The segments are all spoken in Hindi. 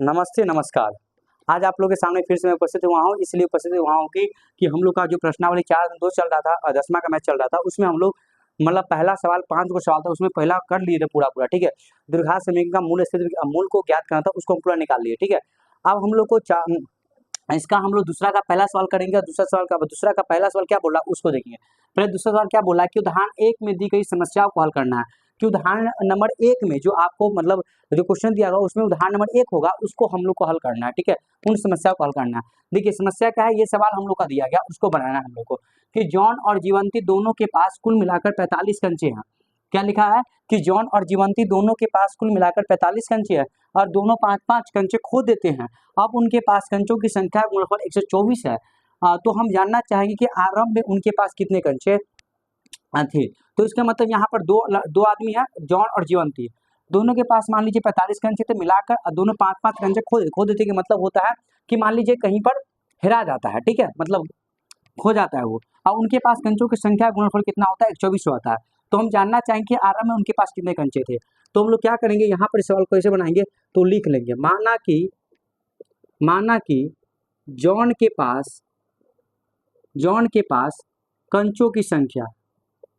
नमस्ते नमस्कार। आज आप लोगों के सामने फिर से मैं उपस्थित हुआ हूँ, इसलिए उपस्थित हुआ हूँ कि हम लोग का जो प्रश्नावली 4-2 चल रहा था और 10वां का मैच चल रहा था, उसमें हम लोग मतलब पहला सवाल 5 गो सवाल था, उसमें पहला कर लिए थे पूरा-पूरा, ठीक है? द्विघात समीकरण का मूल स्थिति मूल को ज्ञात करना था, उसको हम पूरा निकाल लिए, ठीक है? अब हम लोग को इसका हम लोग दूसरा का पहला सवाल करेंगे और दूसरा का पहला सवाल क्या बोला उसको देखेंगे। पहले दूसरा सवाल क्या बोला कि उदाहरण 1 में दी गई समस्याओं को हल करना है, कि उदाहरण नंबर 1 में जो आपको मतलब जो क्वेश्चन दिया होगा उसमें उदाहरण नंबर 1 होगा, उसको हम लोग को हल करना है, ठीक है? उन समस्याओं को हल करना है। देखिए समस्या क्या है, ये सवाल हम लोग का दिया गया, उसको बनाना है हम लोग को कि जॉन और जीवंती दोनों के पास कुल मिलाकर 45 कंचे हैं। क्या लिखा है कि जॉन और जीवंती दोनों के पास कुल मिलाकर 45 कंचे हैं और दोनों 5-5 कंचे खो देते हैं। अब उनके पास कंचों की संख्या गुणनफल 124 है। तो हम जानना चाहेंगे कि आरंभ में उनके पास कितने कंचे थे। तो इसका मतलब यहाँ पर दो आदमी हैं, जॉन और जीवंती। दोनों के पास मान लीजिए 45 कंचे थे, मिलाकर दोनों 5-5 कंचे खो देते कि मतलब होता है कि मान लीजिए कहीं पर हेरा जाता है, ठीक है? मतलब खो जाता है वो। अब उनके पास कंचों की संख्या गुणनफल कितना होता है, 124 होता है। तो हम जानना चाहेंगे कि आरंभ में उनके पास कितने कंचे थे। तो हम लोग क्या करेंगे, यहाँ पर सवाल को ऐसे बनाएंगे, तो लिख लेंगे माना कि जॉन के पास कंचों की संख्या,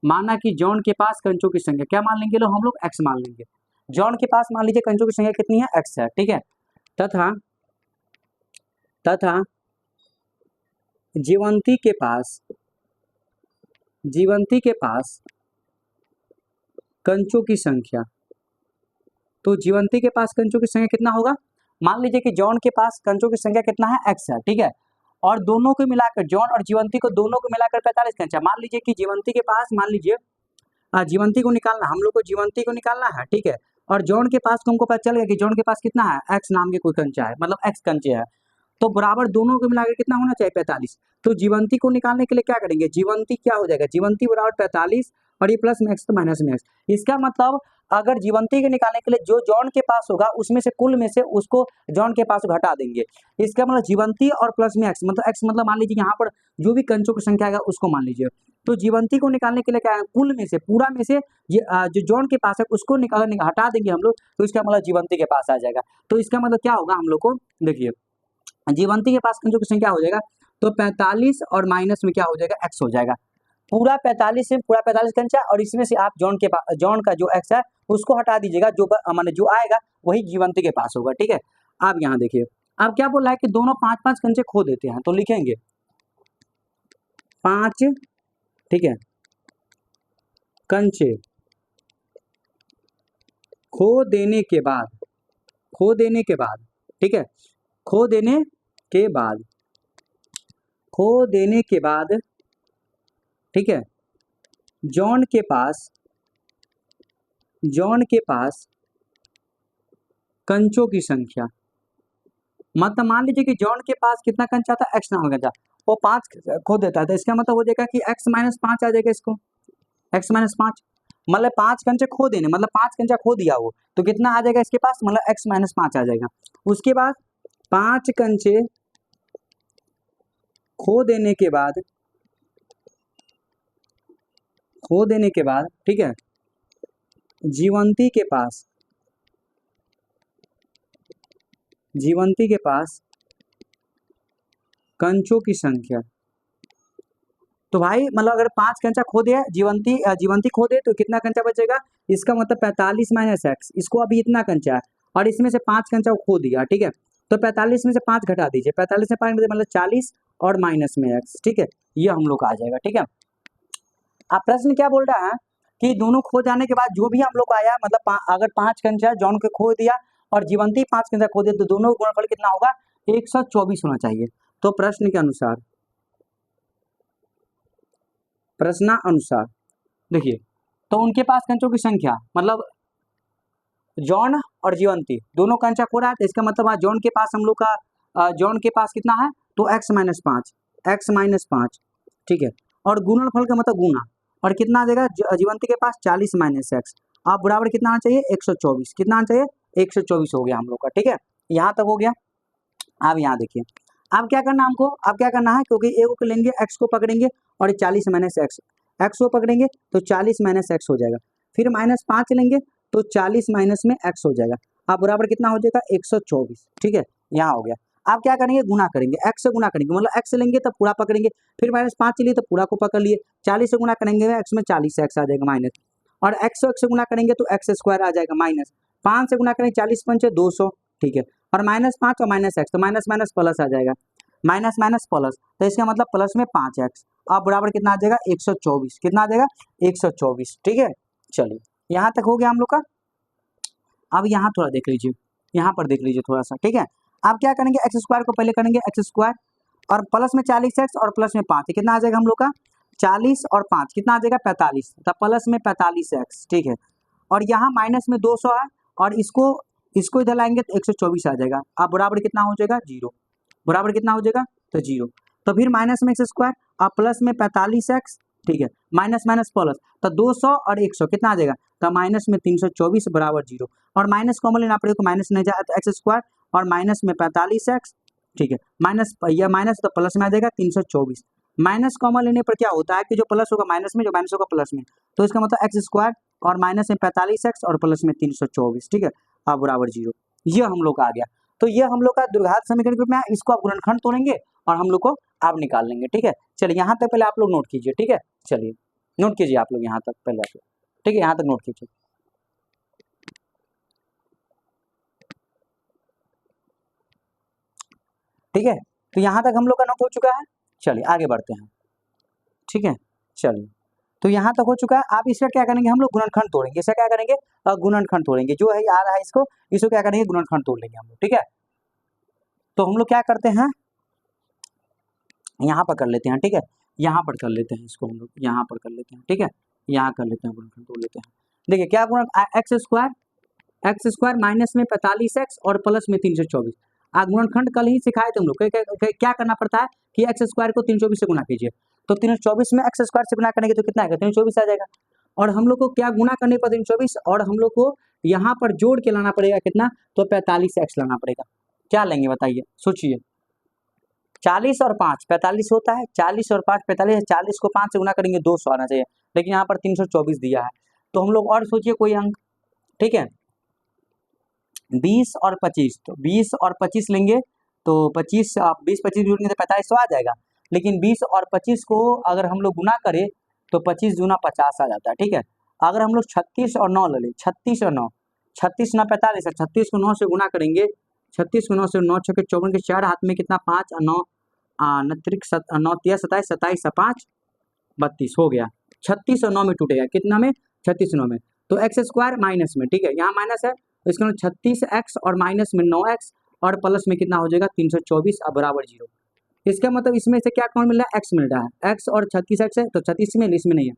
माना कि जॉन के पास कंचों की संख्या क्या मान लेंगे, हम लोग x मान लेंगे। जॉन के पास मान लीजिए कंचों की संख्या कितनी है, x है, ठीक है? तथा जीवंती के पास कंचों की संख्या, तो जीवंती के पास कंचों की संख्या कितना होगा, मान लीजिए कि जॉन के पास कंचों की संख्या कितना है, x है, ठीक है? और दोनों को मिलाकर जॉन और जीवंती को दोनों को मिलाकर 45 कंचा। मान लीजिए कि जीवंती के पास मान लीजिए जीवंती को निकालना, हम लोग को जीवंती को निकालना है, ठीक है? और जॉन के पास तुमको पता चल गया कि जॉन के पास कितना है, x नाम के कोई कंचा है, मतलब x कंचे है। तो बराबर दोनों को मिलाकर कितना होना चाहिए, 45। तो जीवंती को निकालने के लिए क्या करेंगे, जीवंती क्या हो जाएगा, जीवंती बराबर 45 और ये प्लस में x तो माइनस में x। इसका मतलब अगर जीवंती के निकालने के लिए जो जॉन के पास होगा उसमें से कुल में से उसको जॉन के पास घटा देंगे। इसका मतलब जीवंती और प्लस में x, मतलब x मतलब मान लीजिए यहाँ पर जो भी कंचों की संख्या आएगा उसको मान लीजिए। तो जीवंती को निकालने के लिए क्या है, कुल में से पूरा में से ये जो जॉन के पास है उसको निकालने हटा देंगे हम लोग, तो इसका मतलब जीवंती के पास आ जाएगा। तो इसका मतलब क्या होगा, हम लोग को देखिए जीवंती के पास कंचों की संख्या हो जाएगा, तो 45 और माइनस में क्या हो जाएगा, x हो जाएगा। पूरा 45 से पूरा 45 कंचा और इसमें से आप जॉन का जो x है उसको हटा दीजिएगा, जो माने जो आएगा वही जीवंती के पास होगा, ठीक है? आप यहाँ देखिए, अब क्या बोल रहा है कि दोनों 5-5 कंचे खो देते हैं, तो लिखेंगे 5, ठीक है, कंचे खो देने के बाद, ठीक है, खो देने के बाद, ठीक है, जॉन के पास कंचों की संख्या, मतलब मान लीजिए कि जॉन के पास कितना कंचा था, x नाम का कंचा, वो 5 खो देता है, तो इसका मतलब हो जाएगा कि x माइनस 5 आ जाएगा, इसको x माइनस 5 मतलब 5 कंचे खो देने, मतलब 5 कंचा खो दिया वो, तो कितना आ जाएगा इसके पास, मतलब x माइनस 5 आ जाएगा। उसके बाद 5 कंचे खो देने के बाद, ठीक है, जीवंती के पास कंचों की संख्या, तो भाई मतलब अगर 5 कंचा खो दिया जीवंती खो दे तो कितना कंचा बचेगा, इसका मतलब 45 माइनस x, इसको अभी इतना कंचा है और इसमें से 5 कंचा खो दिया, ठीक है? तो 45 में से 5 घटा दीजिए, 45 में 5 मतलब 40 और माइनस में x, ठीक है? ये हम लोग का आ जाएगा, ठीक है? अब प्रश्न क्या बोल रहा है कि दोनों खो जाने के बाद जो भी हम लोग को आया, मतलब अगर 5 कंचा जॉन को खो दिया और जीवंती 5 कंचा खो दिया, तो दोनों का गुणनफल कितना होगा, 124 होना चाहिए। तो प्रश्नानुसार देखिए, तो उनके पास कंचों की संख्या, मतलब जॉन और जीवंती दोनों कंचा खो रहा है, तो इसका मतलब जॉन के पास हम लोग का जॉन के पास कितना है, तो x माइनस 5, ठीक है, और गुणनफल का मतलब गुना, और कितना आ जाएगा, जीवंती के पास 40 माइनस x, आप बराबर कितना आना चाहिए, 124, कितना आना चाहिए, 124 हो गया हम लोग का, ठीक है? यहाँ तक हो गया। अब यहाँ देखिए, अब क्या करना हमको, अब क्या करना है, क्योंकि ए को लेंगे, x को पकड़ेंगे और 40 माइनस x को पकड़ेंगे तो 40 माइनस x हो जाएगा, फिर माइनस 5 लेंगे तो 40 माइनस में x हो जाएगा। अब बराबर कितना हो जाएगा 124, ठीक है, यहाँ हो गया। आप क्या करेंगे, गुना करेंगे, x से गुना करेंगे, मतलब x से लेंगे तब पूरा पकड़ेंगे, फिर -5 चलिए तो पूरा को पकड़ लिए, 40 से गुना करेंगे x में 40 से x आ जाएगा माइनस, और x से गुना करेंगे तो x स्क्वायर आ जाएगा माइनस, 5 से गुना करेंगे 40 पंचे 200, ठीक है, और -5 और -x तो माइनस माइनस प्लस आ जाएगा, माइनस माइनस प्लस, तो इसका मतलब प्लस में 5x, अब बराबर कितना आ जाएगा 124, कितना आ जाएगा 124, ठीक है। चलिए यहाँ तक हो गया हम लोग का। अब यहाँ थोड़ा देख लीजिए, यहाँ पर देख लीजिए थोड़ा सा, ठीक है। आप क्या करेंगे, एक्स स्क्वायर को पहले करेंगे एक्स स्क्वायर, और प्लस में 40x और प्लस में 5, कितना आ जाएगा हम लोग का 40 और 5 कितना आ जाएगा 45, तब प्लस में 45x, ठीक है, और यहाँ माइनस में 200 है, और इसको इधर लाएंगे तो 124 आ जाएगा। अब बराबर कितना हो जाएगा 0, बराबर कितना हो जाएगा तो 0, तो फिर माइनस में एक्स स्क्वायर और प्लस में 45x, ठीक है, माइनस माइनस प्लस, तो 200 और 100 कितना आ जाएगा, तो माइनस में 324 बराबर 0, और माइनस कॉमन लेना पड़ेगा तो माइनस नहीं जाए तो एक्स स्क्वायर और माइनस में 45x, ठीक है, माइनस यह माइनस तो प्लस में आ जाएगा 324, माइनस कॉमन लेने पर क्या होता है कि जो प्लस होगा माइनस में, जो माइनस होगा प्लस में, तो इसका मतलब एक्स स्क्वायर और माइनस में 45x और प्लस में 324, ठीक है, अब बराबर 0, ये हम लोग का आ गया। तो ये हम लोग का द्विघात समीकरण के रूप में है, इसको आप गुणनखंड तोड़ेंगे और हम लोग को आप निकाल लेंगे, ठीक है। चलिए यहाँ तक पहले आप लोग नोट कीजिए, ठीक है, चलिए नोट कीजिए आप लोग यहाँ तक पहले आप लोग, ठीक है, यहाँ तक नोट कीजिए। ठीक है, तो यहाँ तक हम लोग का नोट हो चुका है, चलिए आगे बढ़ते हैं, ठीक है। चलिए तो यहाँ तक हो चुका है, आप इसका क्या करेंगे, हम लोग गुणनखंड तोड़ेंगे, इसका क्या करेंगे गुणनखंड तोड़ेंगे, जो है आ रहा है इसको क्या करेंगे गुणनखंड तोड़ लेंगे हम लोग, ठीक है। तो हम लोग क्या करते हैं, यहाँ पर कर लेते हैं, ठीक है, यहाँ पर कर लेते हैं इसको हम लोग, यहाँ पर कर लेते हैं, ठीक है, यहाँ कर लेते हैं गुणनखंड तोड़ लेते हैं। देखिए क्या गुणन, एक्स स्क्वायर माइनस में 45x और प्लस में 324, गुणनखंड कल ही सिखाए थे हम लोग, क्या करना पड़ता है कि एक्स स्क्वायर को 324 से गुना कीजिए, तो 324 में एक्स स्क्वायर से गुना करेंगे तो कितना आएगा 324 आ जाएगा, और हम लोग को क्या गुना करने पर 324, और हम लोग को यहाँ पर जोड़ के लाना पड़ेगा कितना, तो 45x लाना पड़ेगा, क्या लेंगे बताइए, सोचिए, 40 और 5 45 होता है, 40 और 5 45 है, 40 को 5 से गुना करेंगे 200 आना चाहिए, लेकिन यहाँ पर 324 दिया है, तो हम लोग और सोचिए कोई अंक, ठीक है, 20 और 25, तो 20 और 25 लेंगे तो 25 20 25 जोड़ेंगे तो 45 आ जाएगा, लेकिन 20 और 25 को अगर हम लोग गुना करें तो 25 दूना 50 आ जाता है, ठीक है। अगर हम लोग 36 और 9 ले लें, 36 और 9, 36 9 45 है, 36 को 9 से गुना करेंगे, 36 को 9 से 9 छक्के 54 के 4 हाथ में कितना 5 और 9 9 तिया 27 27 5 32 हो गया, 36 और 9 में टूटेगा, कितना में 36 9 में, तो एक्स स्क्वायर माइनस में, ठीक है, यहाँ माइनस है तो इसका 36x और माइनस में 9x और प्लस में कितना हो जाएगा 324 अब बराबर 0, इसका मतलब इसमें से क्या कौन मिल रहा है x मिल रहा है, x और 36x है तो 36 में इसमें नहीं है,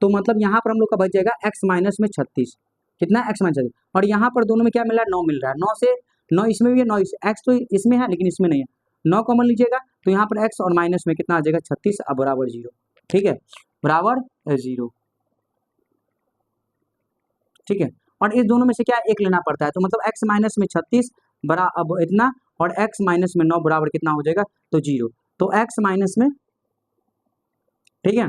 तो मतलब यहाँ पर हम लोग का बच जाएगा x माइनस में 36, कितना x माइनस 36, और यहाँ पर दोनों में क्या मिल रहा है 9 मिल रहा है, 9 से 9 इसमें भी है, 9 x तो इसमें है लेकिन इसमें नहीं है, 9 कॉमन लीजिएगा तो यहाँ पर x और माइनस में कितना आ जाएगा 36 अब बराबर 0, ठीक है, बराबर 0, ठीक है, और इस दोनों में से क्या एक लेना पड़ता है, तो मतलब x माइनस में 36 बरा अब इतना, और x माइनस में 9 बराबर कितना हो जाएगा तो 0, तो x माइनस में, ठीक है,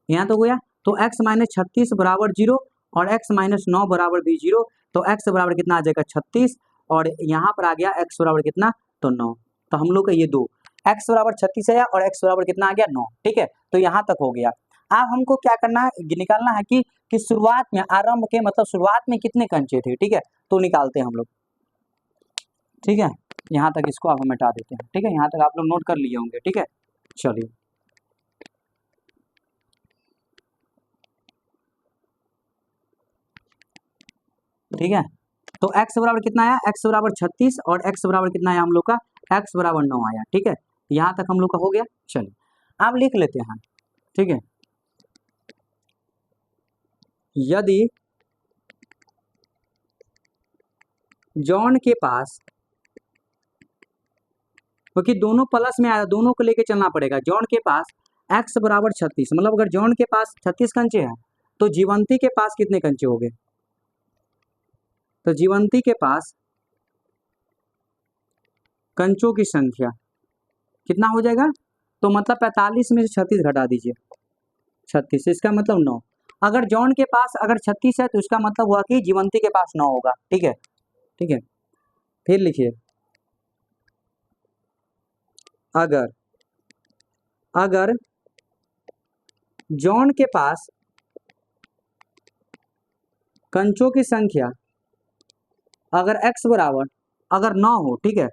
यहाँ तो गया, तो x माइनस 36 बराबर 0 और x माइनस 9 बराबर भी 0, तो x बराबर कितना आ जाएगा 36, और यहाँ पर आ गया x बराबर कितना तो 9, तो हम लोग का ये दो x बराबर 36 है और x बराबर कितना आ गया 9, ठीक है, तो यहाँ तक हो गया। अब हमको क्या करना है, निकालना है कि शुरुआत में आरंभ के मतलब शुरुआत में कितने कंचे थे, ठीक है, तो निकालते हैं हम लोग, ठीक है, यहाँ तक इसको आप मिटा देते हैं, ठीक है, यहाँ तक आप लोग नोट कर लिए होंगे, ठीक है। चलिए ठीक है, तो x बराबर कितना आया, x बराबर 36 और x बराबर कितना आया हम लोग का, x बराबर 9 आया, ठीक है, यहाँ तक हम लोग का हो गया। चलिए अब लिख लेते हैं, ठीक है, यदि जॉन के पास, क्योंकि दोनों प्लस में आया, दोनों को लेके चलना पड़ेगा, जॉन के पास x बराबर 36, मतलब अगर जॉन के पास 36 कंचे हैं तो जीवंती के पास कितने कंचे हो गए, तो जीवंती के पास कंचों की संख्या कितना हो जाएगा, तो मतलब 45 में से 36 घटा दीजिए, 36 इसका मतलब 9, अगर जॉन के पास अगर 36 है तो इसका मतलब हुआ कि जीवंती के पास 9 होगा। ठीक है, ठीक है। फिर लिखिए, अगर अगर जॉन के पास कंचों की संख्या अगर x बराबर अगर 9 हो, ठीक है,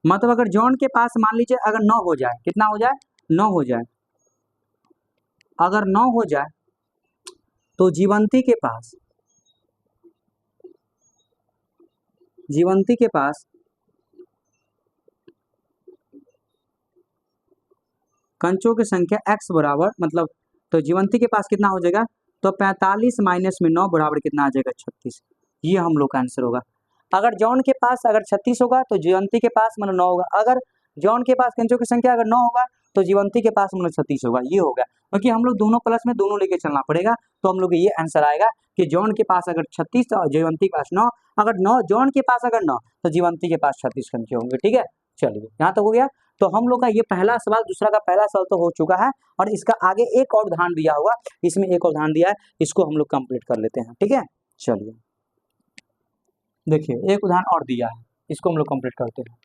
मतलब अगर जॉन के पास मान लीजिए अगर 9 हो जाए, कितना हो जाए, 9 हो जाए, अगर 9 हो जाए तो जीवंती के पास कंचों की संख्या x बराबर मतलब, तो जीवंती के पास कितना हो जाएगा, तो 45 माइनस में 9 बराबर कितना आ जाएगा, 36। ये हम लोग का आंसर होगा। अगर जॉन के पास अगर 36 होगा तो जीवंती के पास मतलब 9 होगा। अगर जॉन के पास कंचों की संख्या अगर 9 होगा तो जीवंती के पास मतलब 36 होगा। ये होगा, क्योंकि हम लोग दोनों प्लस में दोनों लेके चलना पड़ेगा। तो हम लोग ये आंसर आएगा कि जॉन के पास अगर 36 और जीवंती के पास 9, अगर 9 जॉन के पास अगर 9 तो जीवंती के पास 36 कंचे होंगे। ठीक है, चलिए यहाँ तक हो गया। तो हम लोग का ये पहला सवाल, दूसरा का पहला सवाल तो हो चुका है, और इसका आगे एक और उदाहरण दिया हुआ, इसमें एक और उदाहरण दिया है, इसको हम लोग कंप्लीट कर लेते हैं। ठीक है, चलिए देखिए एक उदाहरण और दिया है, इसको हम लोग कंप्लीट करते हैं।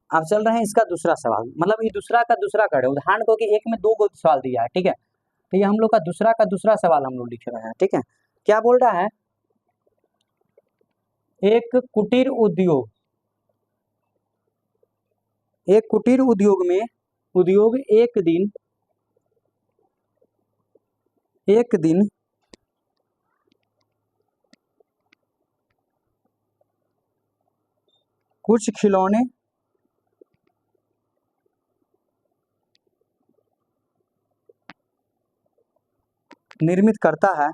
अब चल रहे हैं इसका दूसरा सवाल, मतलब ये दूसरा का दूसरा कर उदाहरण को कि एक में दो सवाल दिया है। ठीक है, तो ये हम लोग का दूसरा सवाल हम लोग लिख रहे हैं। ठीक है, क्या बोल रहा है, एक कुटीर उद्योग में उद्योग एक दिन कुछ खिलौने निर्मित करता है।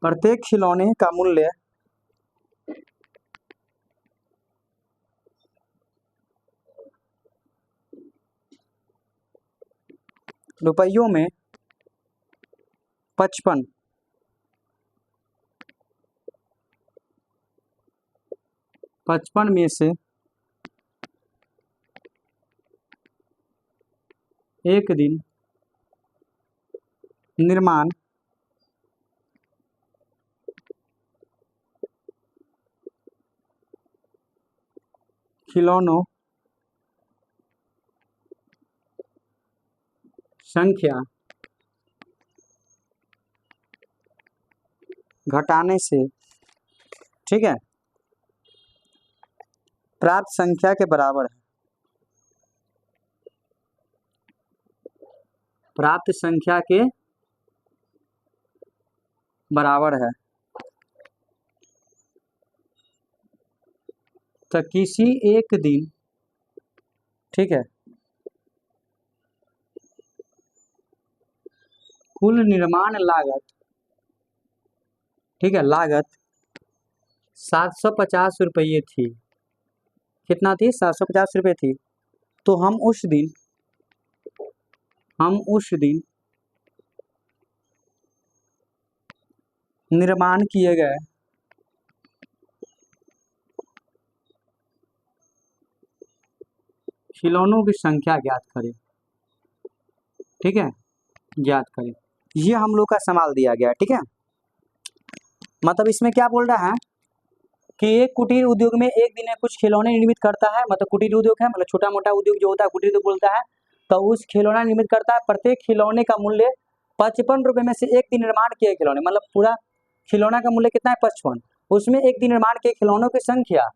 प्रत्येक खिलौने का मूल्य रुपयों में 55 में से एक दिन निर्माण खिलौनों संख्या घटाने से, ठीक है, प्राप्त संख्या के बराबर है। प्राप्त संख्या के बराबर है। तो किसी एक दिन, ठीक है, कुल निर्माण लागत, ठीक है, लागत 750 रुपये थी। कितना थी, 750 रुपये थी। तो हम उस दिन निर्माण किए गए खिलौनों की संख्या ज्ञात करें। ठीक है, ज्ञात करें। ये हम लोग का सवाल दिया गया। ठीक है, मतलब इसमें क्या बोल रहा है कि एक कुटीर उद्योग में एक दिन में कुछ खिलौने निर्मित करता है, मतलब कुटीर उद्योग है, मतलब छोटा मोटा उद्योग जो होता है कुटीर उद्योग बोलता है। तो उस खिलौना निर्मित करता है, प्रत्येक खिलौने का मूल्य 55 रुपये में से एक दिन निर्माण किए खिलौने, मतलब पूरा खिलौना का मूल्य कितना है, 55, उसमें एक दिन निर्माण के खिलौनों की संख्या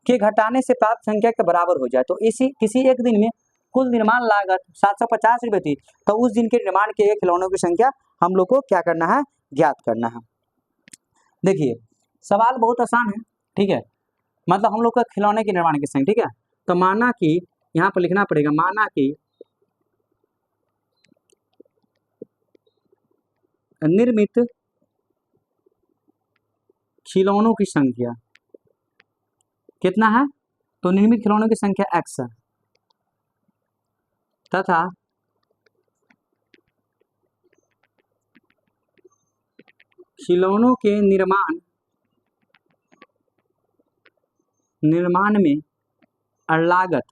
के घटाने से प्राप्त संख्या के बराबर हो जाए। तो किसी एक दिन में कुल निर्माण लागत 750 रुपये थी, तो उस दिन के निर्माण के खिलौनों की संख्या हम लोग को क्या करना है, ज्ञात करना है। देखिए सवाल बहुत आसान है। ठीक है, मतलब हम लोग का खिलौने के निर्माण की संख्या। ठीक है, तो माना कि यहाँ पर लिखना पड़ेगा, माना कि निर्मित खिलौनों की संख्या कितना है, तो निर्मित खिलौनों की संख्या x है तथा खिलौनों के निर्माण में लागत,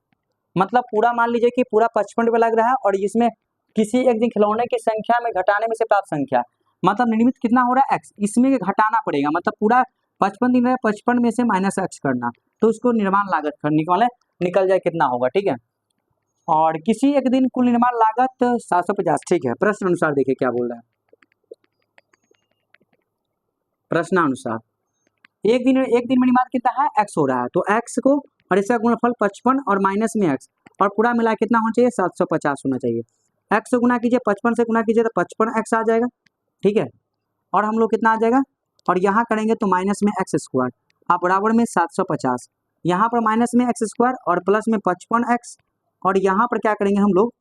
मतलब पूरा मान लीजिए कि पूरा 55 रुपये लग रहा है और इसमें किसी एक दिन खिलौने की संख्या में घटाने में से प्राप्त संख्या, मतलब निर्मित कितना हो रहा है x, इसमें घटाना पड़ेगा, मतलब पूरा 55 दिन है, 55 में से माइनस x करना, तो उसको निर्माण लागत निकल जाए कितना होगा, ठीक है। और किसी एक दिन कुल निर्माण लागत 750, ठीक है। प्रश्न अनुसार देखिए क्या बोल रहा है, प्रश्नानुसार एक दिन में निर्माण कितना है, x हो रहा है, तो x को और इसका गुणनफल 55 और माइनस में x और पूरा मिला कितना होना चाहिए, 750 होना चाहिए। x से गुना कीजिए, 55 से गुना कीजिए तो 55x आ जाएगा, ठीक है। और हम लोग कितना आ जाएगा, और यहाँ करेंगे तो माइनस में एक्स स्क्वायर, आप बराबर में 750, यहाँ पर माइनस में एक्स स्क्वायर और प्लस में 55x, और यहाँ पर क्या करेंगे हम लोग,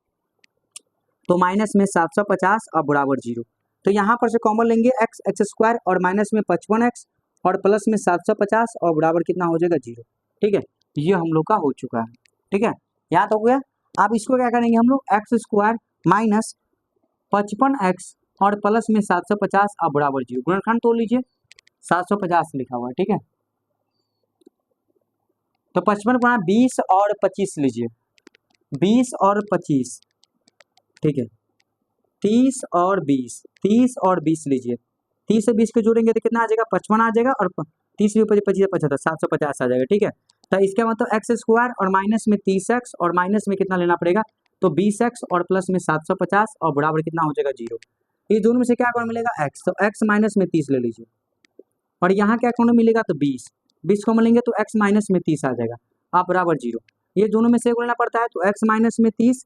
तो माइनस में 750 और बराबर 0, तो यहाँ पर से कॉमन लेंगे एक्स स्क्वायर और माइनस में 55x और प्लस में 750 और बराबर कितना हो जाएगा 0, ठीक है। ये हम लोग का हो चुका है, ठीक है, याद हो गया। अब इसको क्या करेंगे हम लोग, एक्स स्क्वायर माइनस 55x और प्लस में 750 और बराबर 0, गुणनखंड तोड़ लीजिए, 750 लिखा हुआ है, ठीक है। तो 55 गुणा 20 और 25 लीजिए, 20 और 25, ठीक है, 30 और 20, 30 और 20 लीजिए, 30 से 20 को जोड़ेंगे तो कितना आ जाएगा, 55 आ जाएगा, और 30 भी 25 75, 750 आ जाएगा, ठीक है। तो इसका मतलब एक्स स्क्वायर और माइनस में 30x और माइनस में कितना लेना पड़ेगा, तो 20x और प्लस में 750 और बराबर कितना हो जाएगा 0, इस दोनों में से क्या कौन मिलेगा x, तो x माइनस में 30 ले लीजिए, और यहाँ क्या कौन मिलेगा, तो 20 को मिलेंगे तो x माइनस में 30 आ जाएगा, आप बराबर 0, ये दोनों में से लेना पड़ता है, तो x माइनस में 30,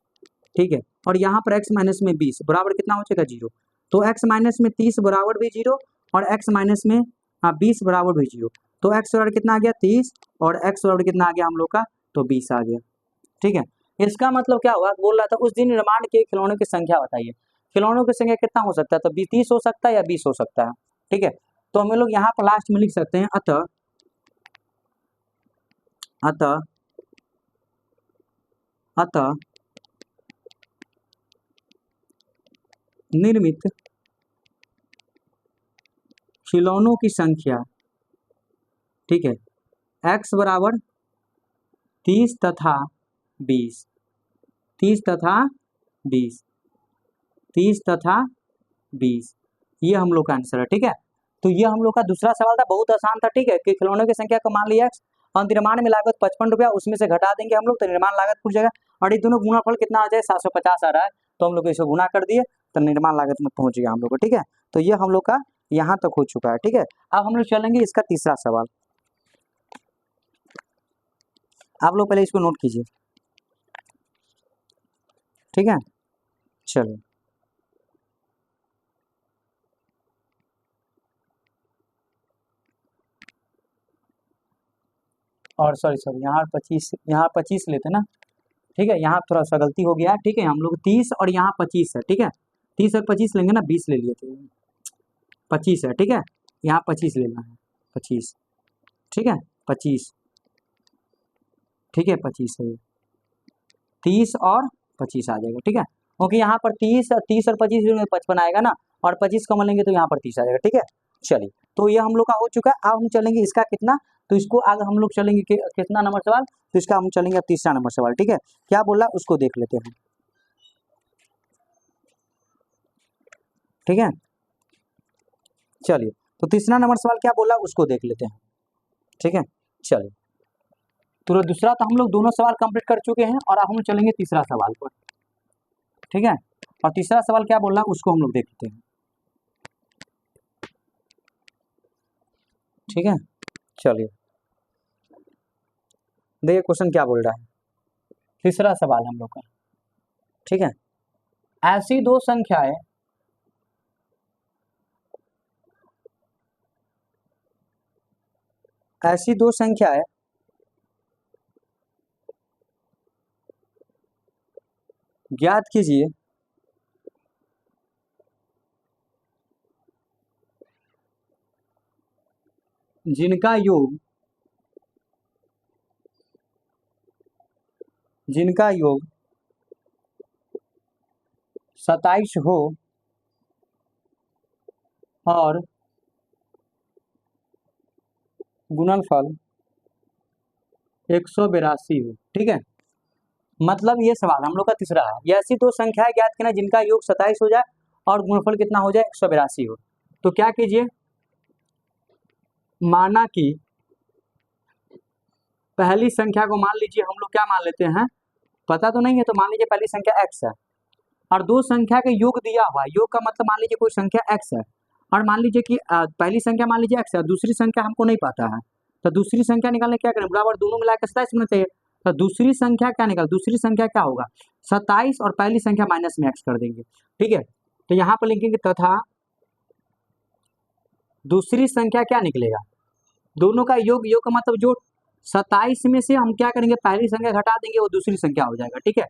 ठीक है, और यहाँ पर x माइनस में 20 बराबर कितना हो जाएगा 0, तो x माइनस में 30 बराबर भी 0 और x माइनस में 20 बराबर भी 0, तो x बराबर कितना आ गया 30 और x बराबर कितना आ गया हम लोग का, तो 20 आ गया, ठीक है। इसका मतलब क्या हुआ, बोल रहा था उस दिन निर्माण के खिलौनों की संख्या बताइए, खिलौनों की संख्या कितना हो सकता है, तो 30 हो सकता है या 20 हो सकता है, ठीक है। तो हम लोग यहाँ पर लास्ट में लिख सकते हैं, अतः अतः अतः निर्मित खिलौनों की संख्या, ठीक है, x बराबर 30 तथा 20, 30 तथा 20, 30 तथा 20, ये हम लोग का आंसर है, ठीक है। तो ये हम लोग का दूसरा सवाल था, बहुत आसान था, ठीक है, कि खिलौनों की संख्या को मान लिया x और निर्माण में लागत 55 रुपया, उसमें से घटा देंगे हम लोग तो निर्माण लागत पूछ जाएगा, और ये दोनों गुणाफल कितना आ जाए 750 आ रहा है, तो हम लोग इसको गुना कर दिए तो निर्माण लागत में पहुंच गया हम लोग को, ठीक है। तो ये हम लोग का यहाँ तक हो चुका है, ठीक है। अब हम लोग चलेंगे इसका तीसरा सवाल, आप लोग पहले इसको नोट कीजिए, ठीक है, चलो। और सॉरी यहाँ 25 लेते ना, ठीक है, यहाँ थोड़ा सा गलती हो गया है, ठीक है, हम लोग 30 और यहाँ 25 है, ठीक है, 30 और 25 लेंगे ना, 20 ले लिए थे, 25 है, ठीक है, यहाँ 25 लेना है, 25, ठीक है, 25, ठीक है, 25 है, 30 और 25 आ जाएगा, ठीक है, क्योंकि यहाँ पर 30 और 25 में 55 आएगा ना, और 25 कॉमन लेंगे तो यहाँ पर 30 आ जाएगा, ठीक है। चलिए, तो ये हम लोग का हो चुका है, अब हम चलेंगे इसका कितना, तो इसको आगे हम लोग चलेंगे कि कितना नंबर सवाल, तो इसका हम चलेंगे अब तीसरा नंबर सवाल, ठीक है, क्या बोला उसको देख लेते हैं, ठीक है। चलिए, तो तीसरा नंबर सवाल क्या बोला उसको देख लेते हैं, ठीक है। चलिए, तो दूसरा तो हम लोग दोनों सवाल कंप्लीट कर चुके हैं और अब हम चलेंगे तीसरा सवाल पर, ठीक है, और तीसरा सवाल क्या बोल रहा है उसको हम लोग देखते हैं, ठीक है। चलिए, देखिए क्वेश्चन क्या बोल रहा है, तीसरा सवाल हम लोग का, ठीक है, ऐसी दो संख्याएं ऐसी दो संख्याएं ज्ञात कीजिए जिनका योग जिनका योग 27 हो और गुणनफल 182 हो। ठीक है, मतलब ये सवाल हम लोग का तीसरा है, ये ऐसी दो संख्याएं ज्ञात करना जिनका योग 27 हो जाए और गुणनफल कितना हो जाए 182 हो। तो क्या कीजिए, माना कि पहली संख्या को मान लीजिए हम लोग क्या मान लेते हैं, पता तो नहीं है, तो मान लीजिए पहली संख्या x है और दो संख्या के योग दिया हुआ है, योग का मतलब मान लीजिए कोई संख्या x है और मान लीजिए कि पहली संख्या मान लीजिए x है, दूसरी संख्या हमको नहीं पता है, तो दूसरी संख्या निकालने क्या करें, बराबर दोनों मिलाकर 27 होना चाहिए। तो दूसरी संख्या क्या निकाल, दूसरी संख्या क्या होगा 27 और पहली संख्या माइनस में x कर देंगे। ठीक है, तो यहाँ पर लिखेंगे तथा दूसरी संख्या क्या निकलेगा, दोनों का योग, योग का मतलब जो 27 में से हम क्या करेंगे पहली संख्या घटा देंगे वो दूसरी संख्या हो जाएगा। ठीक है,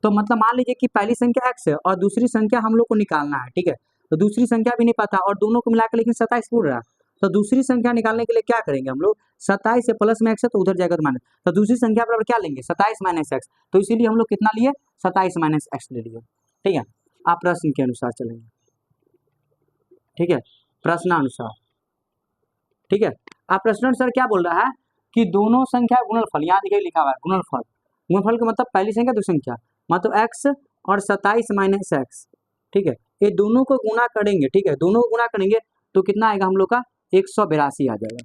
तो मतलब मान लीजिए कि पहली संख्या x है और दूसरी संख्या हम लोग को निकालना है। ठीक है, तो दूसरी संख्या भी नहीं पता और दोनों को मिलाकर लेकिन 27 बोल रहा है, तो दूसरी संख्या निकालने के लिए क्या करेंगे हम लोग, 27 से प्लस में x है तो उधर जाएगा तो माइनस, तो दूसरी संख्या बराबर क्या लेंगे 27 माइनस x, तो इसीलिए हम लोग कितना लिए 27 माइनस x ले लिए। ठीक है, आप प्रश्न के अनुसार चलेंगे। ठीक है, प्रश्नानुसार। ठीक है, आप प्रश्नानुसार क्या बोल रहा है कि दोनों संख्या गुणनफल, यहाँ देखिए लिखा हुआ है गुणनफल, गुणनफल का मतलब पहली संख्या दूसरी संख्या मतलब x और 27 माइनस x। ठीक है, ये दोनों को गुणा करेंगे। ठीक है, दोनों को गुणा करेंगे तो कितना आएगा हम लोग का 182 आ जाएगा।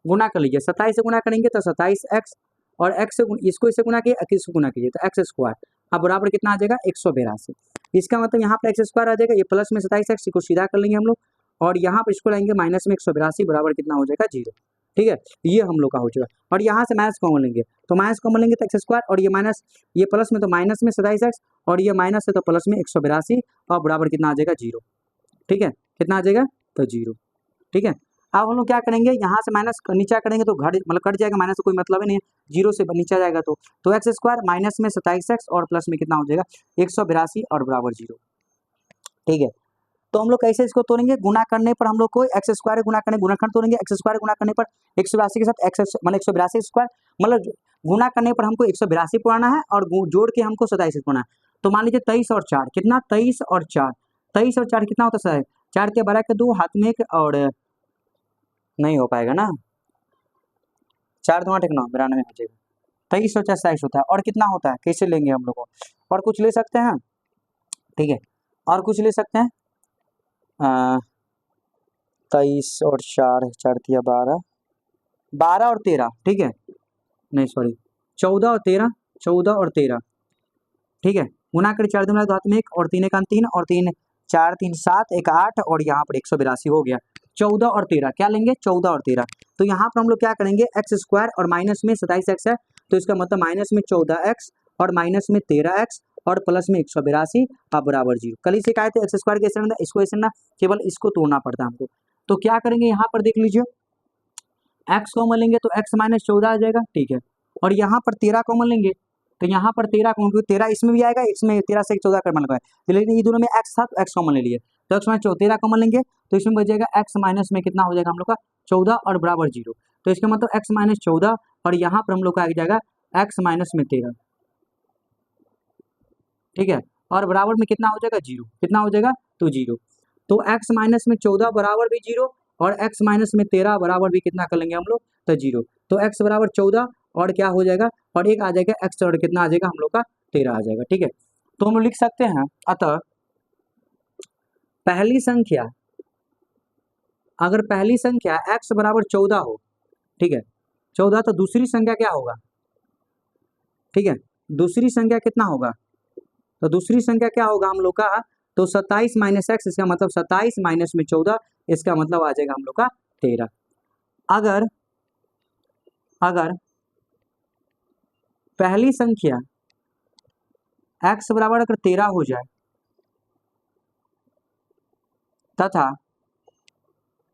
गुणा कर लीजिए, 27 से गुणा करेंगे तो 27x और x से इसको इससे गुणा कीजिए, इसको गुणा कीजिए तो x स्क्वायर, अब बराबर कितना आ जाएगा 182। इसका मतलब यहाँ पर x स्क्वायर आ जाएगा, ये प्लस में 27x को सीधा कर लेंगे हम लोग और यहाँ पर इसको लाएंगे माइनस में 182 बराबर कितना हो जाएगा 0। ठीक है, ये हम लोग का हो जाएगा और यहाँ से माइनस कॉमन लेंगे तो माइनस कॉमन लेंगे तो एक्स स्क्वायर और ये माइनस, ये प्लस में तो माइनस में 27x और ये माइनस है तो प्लस में 182 और बराबर कितना आ जाएगा 0। ठीक है, कितना आ जाएगा तो 0। ठीक है, अब हम लोग क्या करेंगे, यहाँ से माइनस नीचा करेंगे तो घट मतलब कट जाएगा, माइनस कोई मतलब ही नहीं है, 0 से नीचा जाएगा तो एक्स स्क्वायर माइनस में 27x और प्लस में कितना हो जाएगा 182 और बराबर 0। ठीक है, तो हम लोग कैसे इसको तोड़ेंगे, गुणा करने पर हम लोग को एक्स स्क्वायर गुणा करने गुणनखंड तोड़ेंगे, एक्स स्क्वायर गुणा करने पर 182 के साथ एक्स मतलब 182 स्क्वायर मतलब गुणा करने पर हमको 182 पुराना है और जोड़ के हमको 27 पुराना है। तो मान लीजिए 23 और 4 कितना, 23 और 4, 23 और 4 कितना होता है 4 के बराबर के 2 हाथ में एक और नहीं हो पाएगा ना, 4 2 8 9 92 हो जाएगा, 23 और 4 27 होता है और कितना होता है कैसे लेंगे हम लोग को, और कुछ ले सकते हैं। ठीक है, और कुछ ले सकते हैं 23 और 4 4 दिया 12, 12 और 13। ठीक है, नहीं सॉरी 14 और 13, 14 और 13। ठीक है, गुना कर 4 दूना हाथ में 1 और 3 1 3 और 3 4 3 7 1 8 और यहाँ पर 182 हो गया। 14 और 13 क्या लेंगे 14 और 13, तो यहाँ पर हम लोग क्या करेंगे एक्स स्क्वायर और माइनस में 27x है तो इसका मतलब माइनस में 14x और माइनस में 13x और प्लस में 182 अब बराबर 0। कल ही से कहा थे एक्स स्क्वायर कैसे ना, इसको ऐसे ना केवल इसको तोड़ना पड़ता है हमको, तो क्या करेंगे यहाँ पर देख लीजिए x कॉमन लेंगे तो x माइनस 14 आ जाएगा। ठीक है, और यहाँ पर 13 कॉमन लेंगे तो यहाँ पर 13 कॉमन, क्योंकि 13 इसमें भी आएगा, इसमें 13 से 14 कॉमन लगा है, लेकिन ये दोनों में x था तो x कॉमन ले लिए तो x माइनस 13 कॉमन लेंगे तो इसमें बच जाएगा x माइनस में कितना हो जाएगा हम लोग का 14 और बराबर 0। तो इसका मतलब x माइनस 14 और यहाँ पर हम लोग का आ जाएगा x माइनस में 13। ठीक है, और बराबर में कितना हो जाएगा 0, कितना हो जाएगा तो 0, तो x माइनस में 14 बराबर भी 0 और x माइनस में 13 बराबर भी कितना कर लेंगे हम लोग तो 0, तो x बराबर 14 और क्या हो जाएगा और एक आ जाएगा x और कितना आ जाएगा हम लोग का 13 आ जाएगा। ठीक है, तो हम लोग लिख सकते हैं अतः पहली संख्या, अगर पहली संख्या x बराबर 14 हो, ठीक है 14, तो दूसरी संख्या क्या होगा, ठीक है दूसरी संख्या कितना होगा, तो दूसरी संख्या क्या होगा हम लोग का तो 27 माइनस एक्स, इसका मतलब 27 माइनस में 14, इसका मतलब आ जाएगा हम लोग का 13। अगर पहली संख्या x बराबर अगर 13 हो जाए तथा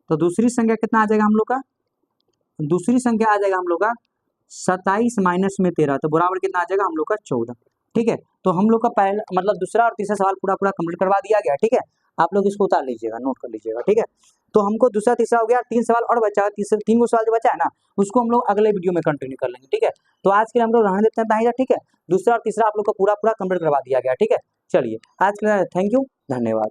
तो दूसरी संख्या कितना आ जाएगा हम लोग का, दूसरी संख्या आ जाएगा हम लोग का 27 माइनस में 13, तो बराबर कितना आ जाएगा हम लोग का 14। ठीक है, तो हम लोग का पहला मतलब दूसरा और तीसरा सवाल पूरा कंप्लीट करवा दिया गया। ठीक है, आप लोग इसको उतार लीजिएगा, नोट कर लीजिएगा, ठीक है। तो हमको दूसरा तीसरा हो गया, 3 सवाल और बचा है, 3 गो सवाल जो बचा है ना, उसको हम लोग अगले वीडियो में कंटिन्यू कर लेंगे, ठीक है। तो आज के लिए हम लोग रहने देते हैं इतना ही, ठीक है। दूसरा और तीसरा आप लोग को पूरा कंप्लीट करवा दिया गया, ठीक है। चलिए आज के लिए थैंक यू, धन्यवाद।